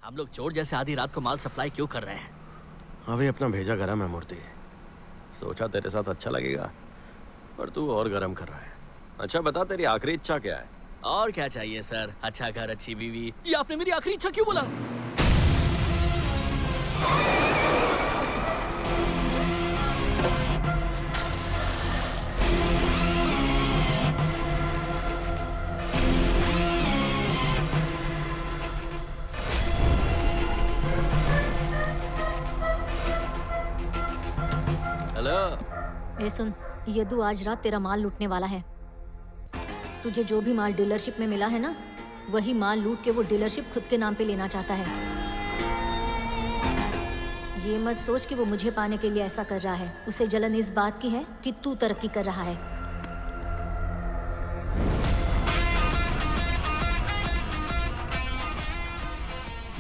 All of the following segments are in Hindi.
हम लोग चोर जैसे आधी रात को माल सप्लाई क्यों कर रहे हैं? अभी अपना भेजा गरम है मूर्ति। सोचा तेरे साथ अच्छा लगेगा, पर तू और गरम कर रहा है। अच्छा बता, तेरी आखिरी इच्छा क्या है? और क्या चाहिए सर? अच्छा घर, अच्छी बीवी। ये आपने मेरी आखिरी इच्छा क्यों बोला? हेलो। ए सुन, यदु आज रात तेरा माल लूटने वाला है। तुझे जो भी माल डीलरशिप में मिला है ना, वही माल लूट के वो डीलरशिप खुद के नाम पे लेना चाहता है। ये मत सोच कि वो मुझे पाने के लिए ऐसा कर रहा है। उसे जलन इस बात की है कि तू तरक्की कर रहा है।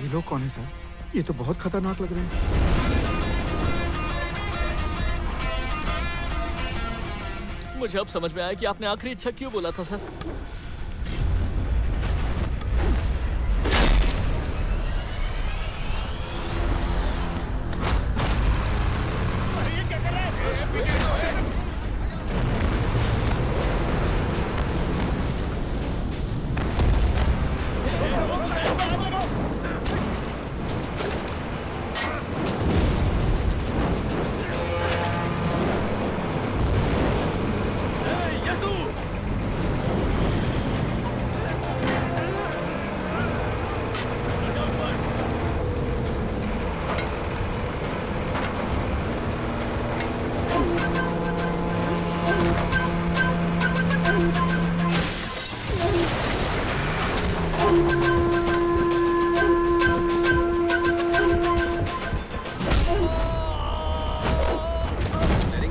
ये लोग कौन है सर? ये तो बहुत खतरनाक लग रहे हैं। मुझे अब समझ में आया कि आपने आखिरी इच्छा क्यों बोला था सर।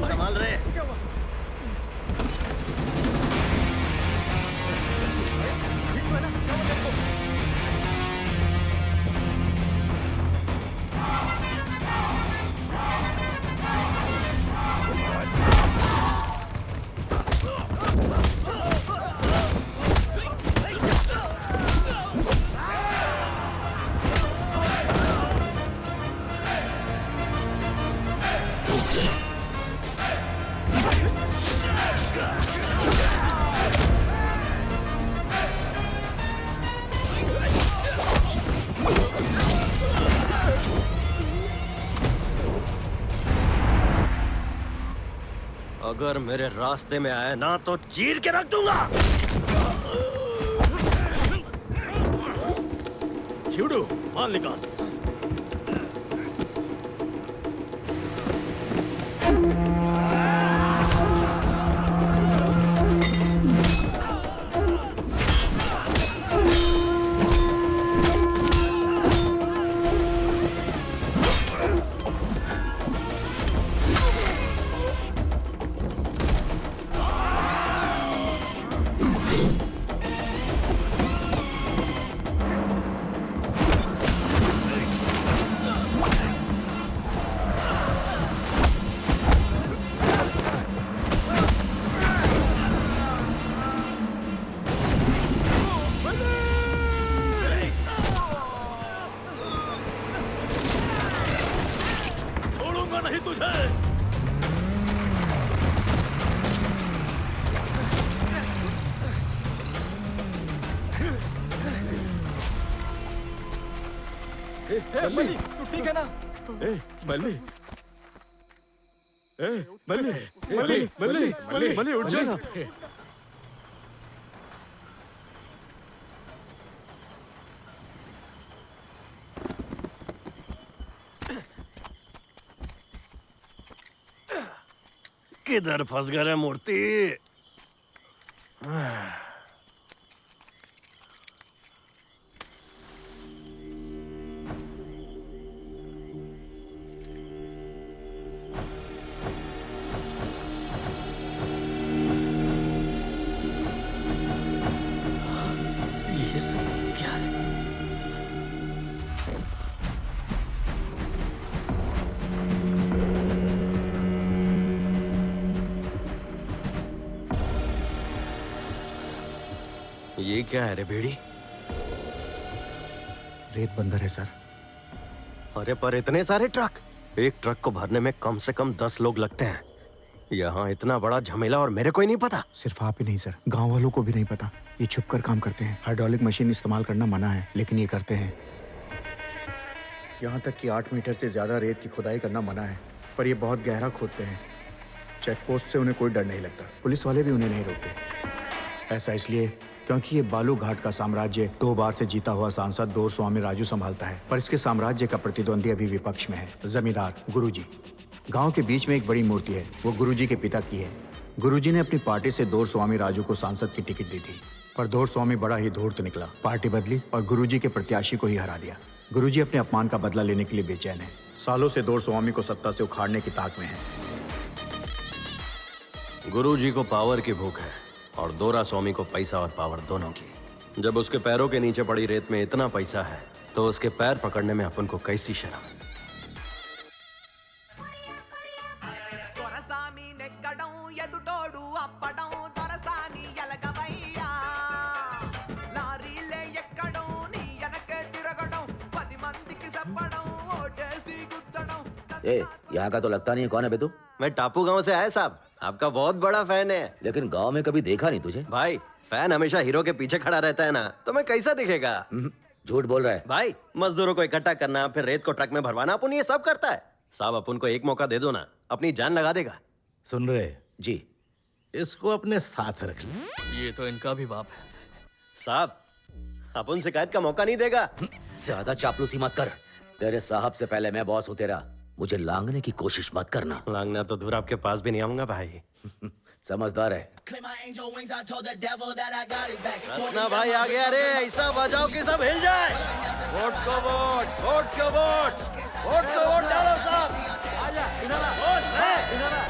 संभाल रहे। अगर मेरे रास्ते में आए ना तो चीर के रख दूंगा। शिवडू, माल निकाल। छोड़ूंगा नहीं तुझे। मल्ली, तू ठीक है ना? मल्ली, मल्ली, मल्ली, मल्ली, मल्ली, मल्ली, उठ जा। किधर फंस गए रे मूर्ति? ये सब क्या है? ये क्या है रे बेड़ी? रेत बंदर है सर। अरे पर इतने सारे ट्रक, एक ट्रक को भरने में कम से कम 10 लोग लगते हैं। यहाँ इतना बड़ा झमेला और मेरे को ही नहीं पता। सिर्फ आप ही नहीं सर, गांव वालों को भी नहीं पता। ये छुप कर काम करते हैं। हाइड्रोलिक मशीन इस्तेमाल करना मना है, लेकिन ये करते हैं। यहाँ तक कि 8 मीटर से ज्यादा रेत की खुदाई करना मना है, पर ये बहुत गहरा खोदते हैं। चेक पोस्ट से उन्हें कोई डर नहीं लगता। पुलिस वाले भी उन्हें नहीं रोकते। ऐसा इसलिए क्योंकि ये बालू घाट का साम्राज्य 2 बार से जीता हुआ सांसद दोरस्वामी राजू संभालता है, पर इसके साम्राज्य का प्रतिद्वंदी अभी विपक्ष में है, जमींदार गुरुजी। गांव के बीच में एक बड़ी मूर्ति है, वो गुरुजी के पिता की है। गुरुजी ने अपनी पार्टी से दोरस्वामी राजू को सांसद की टिकट दी थी, पर दोरस्वामी बड़ा ही धूर्त निकला। पार्टी बदली और गुरुजी के प्रत्याशी को ही हरा दिया। गुरुजी अपने अपमान का बदला लेने के लिए बेचैन है। सालों से दोरस्वामी को सत्ता से उखाड़ने की ताक में है। गुरुजी को पावर की भूख है और दोरा स्वामी को पैसा और पावर दोनों की। जब उसके पैरों के नीचे पड़ी रेत में इतना पैसा है तो उसके पैर पकड़ने में अपन को कैसी शर्म। यहाँ का तो लगता नहीं है। कौन है बे तू? मैं टापू गांव से आया साहब, आपका बहुत बड़ा फैन है। लेकिन गांव में कभी देखा नहीं तुझे। भाई फैन हमेशा हीरो के पीछे खड़ा रहता है ना, तो मैं कैसा दिखेगा। झूठ बोल रहा है। भाई मजदूरों को इकट्ठा करना, फिर रेत को ट्रक में भरवाना, अपन ये सब करता है। साहब अपन को एक मौका दे दो ना, अपनी जान लगा देगा। सुन रहे जी, इसको अपने साथ रख ले। ये तो इनका भी बाप है। साहब अपन शिकायत का मौका नहीं देगा। ज्यादा चापलूसी मत कर। तेरे साहब से पहले मैं बॉस हूँ तेरा। मुझे लांगने की कोशिश मत करना। लांगना तो दूर, आपके पास भी नहीं आऊंगा भाई। समझदार है। रत्ना भाई आ गया रे, ऐसा बजाओ कि सब हिल जाए। वोट को वोट, वोट को वोट, वोट को वोट डालो साहब। आजा इधर आ, इधर आ,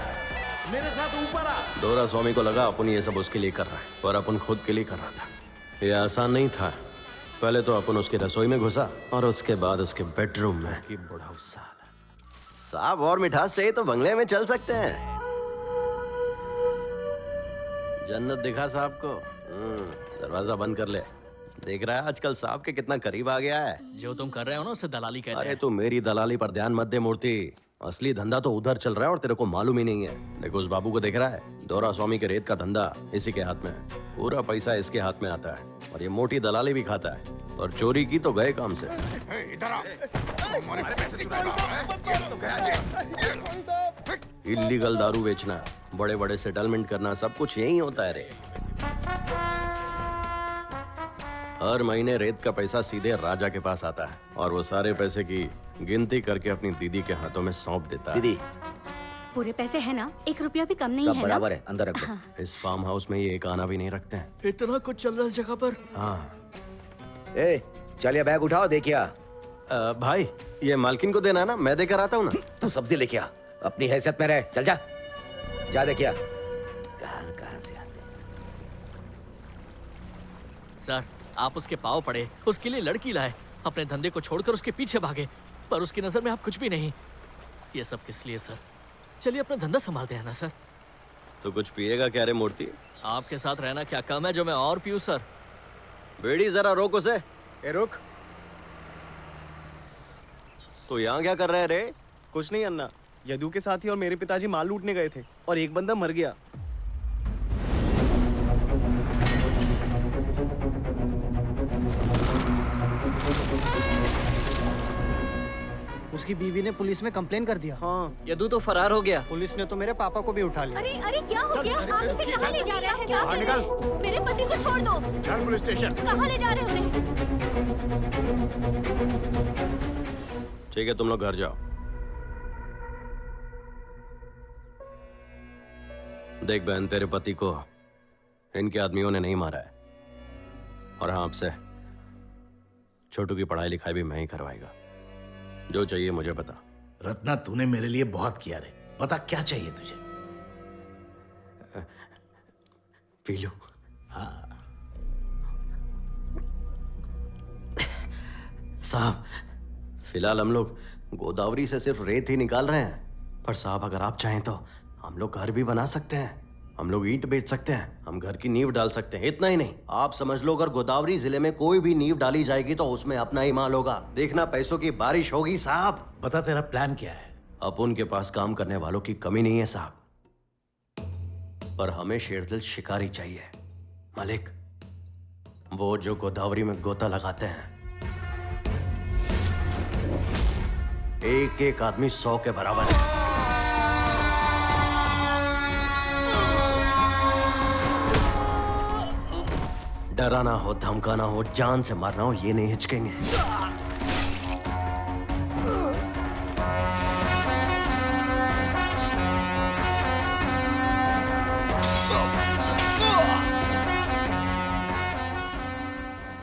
मेरे साथ ऊपर आ। दोरा स्वामी को लगा अपन ये सब उसके लिए कर रहा है, पर अपन खुद के लिए कर रहा था। ये आसान नहीं था। पहले तो अपन उसकी रसोई में घुसा और उसके बाद उसके बेडरूम में। कि बुढ़ा साला। साहब और मिठास चाहिए तो बंगले में चल सकते हैं। जन्नत दिखा साहब को। दरवाजा बंद कर ले। देख रहा है आजकल साहब के कितना करीब आ गया है। जो तुम कर रहे हो ना उसे दलाली कहते अरे हैं। तू मेरी दलाली पर ध्यान मत दे मूर्ति। असली धंधा तो उधर चल रहा है और तेरे को मालूम ही नहीं है। देखो उस बाबू को देख रहा है, दोरा स्वामी के रेत का धंधा इसी के हाथ में है। पूरा पैसा इसके हाथ में आता है और ये मोटी दलाली भी खाता है। और चोरी की तो गए काम से। इल्लीगल दारू बेचना, बड़े बड़े सेटलमेंट करना, सब कुछ यही होता है रे। हर महीने रेत का पैसा सीधे राजा के पास आता है और वो सारे पैसे की गिनती करके अपनी दीदी के हाथों में सौंप देता है। दीदी पूरे पैसे है ना? 1 रुपया भी कम नहीं सब है ना? बराबर है, अंदर रख दो। इस फार्म हाउस में ये एक आना भी नहीं रखते हैं। इतना कुछ चल रहा है इस जगह पर। हाँ ए, चल ये बैग उठाओ। देखिए भाई ये मालकिन को देना ना, मैं देकर आता हूँ ना। तू सब्जी लेके आ। अपनी हैसियत में रह। चल जा, जा देखिए कहाँ से आते। सर आप उसके पाँव पड़े, उसके लिए लड़की लाए, अपने धंधे को छोड़कर उसके पीछे भागे, पर उसकी नजर में आप कुछ भी नहीं। ये सब किस लिए सर? चलिए अपना धंधा संभालते हैं ना सर। तो कुछ पिएगा क्या रे मूर्ति? आपके साथ रहना क्या कम है जो मैं और पीऊँ सर? बेड़ी जरा रोक उसे। ए रुक। तो यहाँ क्या कर रहे रे? कुछ नहीं अन्ना, यदू के साथी और मेरे पिताजी माल लूटने गए थे और एक बंदा मर गया। उसकी बीवी ने पुलिस में कंप्लेन कर दिया। हाँ, यदू तो फरार हो गया। पुलिस ने तो मेरे पापा को भी उठा लिया। अरे अरे क्या हो गया? आप इसे कहाँ ले जा रहे हैं साहब? बाहर निकल। मेरे पति को छोड़ दो। चल पुलिस स्टेशन। कहाँ ले जा रहे हो उन्हें? ठीक है तुम लोग घर जाओ। देख बहन, तेरे पति को इनके आदमियों ने नहीं मारा है और हाँ आपसे छोटू की पढ़ाई लिखाई भी मैं ही करवाएगा। जो चाहिए मुझे बता। रत्ना तूने मेरे लिए बहुत किया रे, बता क्या चाहिए तुझे? P low. साहब फिलहाल हम लोग गोदावरी से सिर्फ रेत ही निकाल रहे हैं, पर साहब अगर आप चाहें तो हम लोग घर भी बना सकते हैं। हम लोग ईंट बेच सकते हैं, हम घर की नींव डाल सकते हैं। इतना ही नहीं, आप समझ लो अगर गोदावरी जिले में कोई भी नींव डाली जाएगी तो उसमें अपना ही माल होगा। देखना पैसों की बारिश होगी साहब। बता तेरा प्लान क्या है? अपुन के पास काम करने वालों की कमी नहीं है साहब, पर हमें शेरदिल शिकारी चाहिए। मालिक, वो जो गोदावरी में गोता लगाते हैं, एक एक आदमी 100 के बराबर है। डराना हो, धमकाना हो, जान से मारना हो, ये नहीं हिचकेंगे।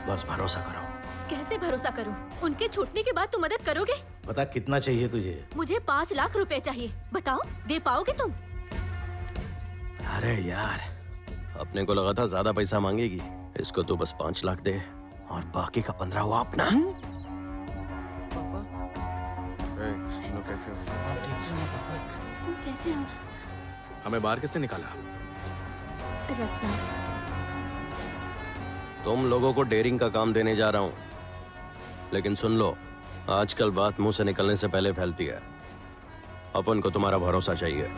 बस भरोसा करो। कैसे भरोसा करूं? उनके छूटने के बाद तुम मदद करोगे? बता कितना चाहिए तुझे? मुझे 5 लाख रुपए चाहिए। बताओ, दे पाओगे तुम? अरे यार, अपने को लगा था ज्यादा पैसा मांगेगी। इसको तो बस 5 लाख दे और बाकी का 15 हुआ अपना। तुम लोग कैसे हो? तुम कैसे हो? हमें बाहर किसने निकाला? रत्ना। तुम लोगों को डेयरिंग का काम देने जा रहा हूं, लेकिन सुन लो, आजकल बात मुंह से निकलने से पहले फैलती है। अपन को तुम्हारा भरोसा चाहिए।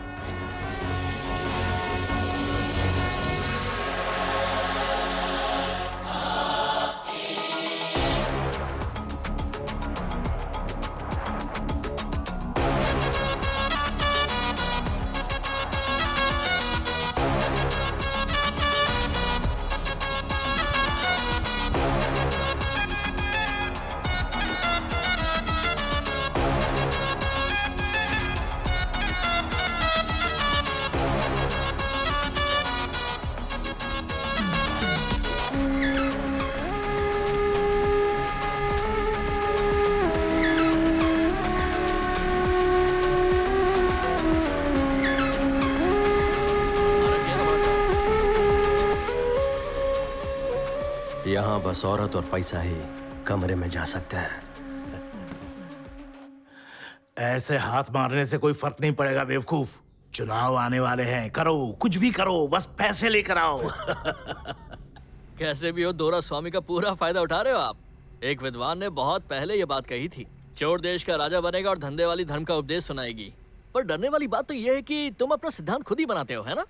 यहाँ बस औरत और पैसा ही कमरे में जा सकते हैं। ऐसे हाथ मारने से कोई फर्क नहीं पड़ेगा बेवकूफ। चुनाव आने वाले हैं, करो कुछ भी करो, बस पैसे लेकर आओ। कैसे भी हो, दोरा स्वामी का पूरा फायदा उठा रहे हो आप। एक विद्वान ने बहुत पहले ये बात कही थी, चोर देश का राजा बनेगा और धंधे वाली धर्म का उपदेश सुनाएगी। पर डरने वाली बात तो ये है कि तुम अपना सिद्धांत खुद ही बनाते हो, है ना?